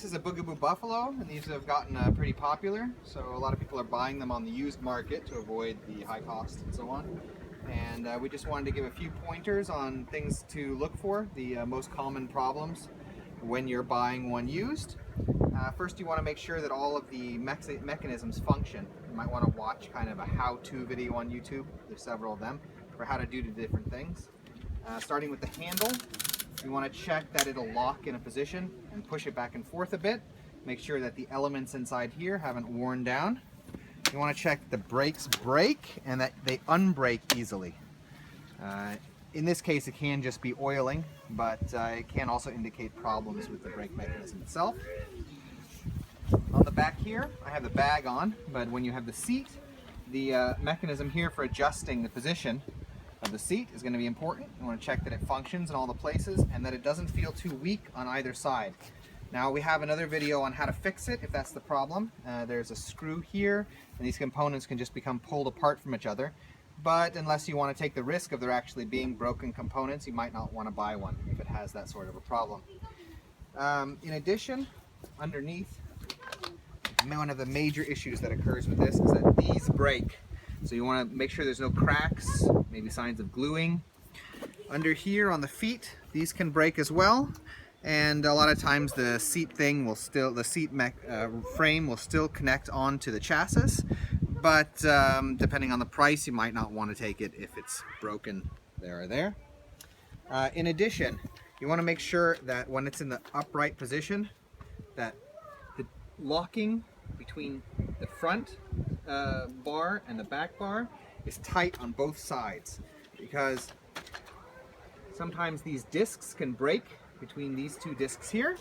This is a Bugaboo Buffalo, and these have gotten pretty popular, so a lot of people are buying them on the used market to avoid the high cost and so on. And we just wanted to give a few pointers on things to look for, the most common problems when you're buying one used. First, you want to make sure that all of the mechanisms function. You might want to watch kind of a how-to video on YouTube. There's several of them for how to do the different things. Starting with the handle, you want to check that it'll lock in a position and push it back and forth a bit. Make sure that the elements inside here haven't worn down. You want to check that the brakes brake and that they unbrake easily. In this case, it can just be oiling, but it can also indicate problems with the brake mechanism itself. On the back here, I have the bag on, but when you have the seat, the mechanism here for adjusting the position of the seat is going to be important. You want to check that it functions in all the places and that it doesn't feel too weak on either side. Now we have another video on how to fix it if that's the problem. There's a screw here, and these components can just become pulled apart from each other. But unless you want to take the risk of there actually being broken components, you might not want to buy one if it has that sort of a problem. In addition, underneath, one of the major issues that occurs with this is that these break. So you want to make sure there's no cracks, maybe signs of gluing. Under here on the feet, these can break as well. And a lot of times the seat frame will still connect onto the chassis. But depending on the price, you might not want to take it if it's broken there or there. In addition, you want to make sure that when it's in the upright position, that the locking between the front bar and the back bar is tight on both sides, because sometimes these discs can break between these two discs here,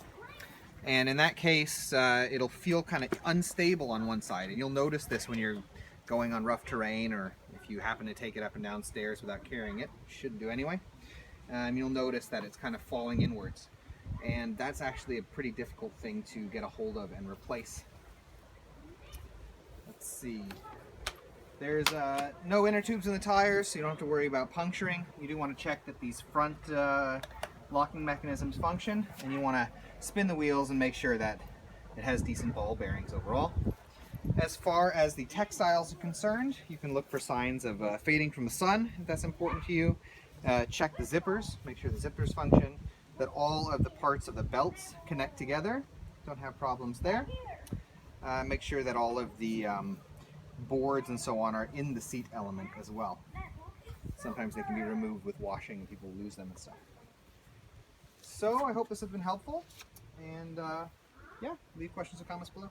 and in that case it'll feel kind of unstable on one side, and you'll notice this when you're going on rough terrain, or if you happen to take it up and down stairs without carrying it, you shouldn't do anyway. You'll notice that it's kind of falling inwards, and that's actually a pretty difficult thing to get a hold of and replace. Let's see. There's no inner tubes in the tires, so you don't have to worry about puncturing. You do want to check that these front locking mechanisms function, and you want to spin the wheels and make sure that it has decent ball bearings overall. As far as the textiles are concerned, you can look for signs of fading from the sun if that's important to you. Check the zippers, make sure the zippers function, that all of the parts of the belts connect together, don't have problems there. Make sure that all of the boards and so on are in the seat element as well. Sometimes they can be removed with washing and people lose them and stuff. So I hope this has been helpful, and yeah, leave questions or comments below.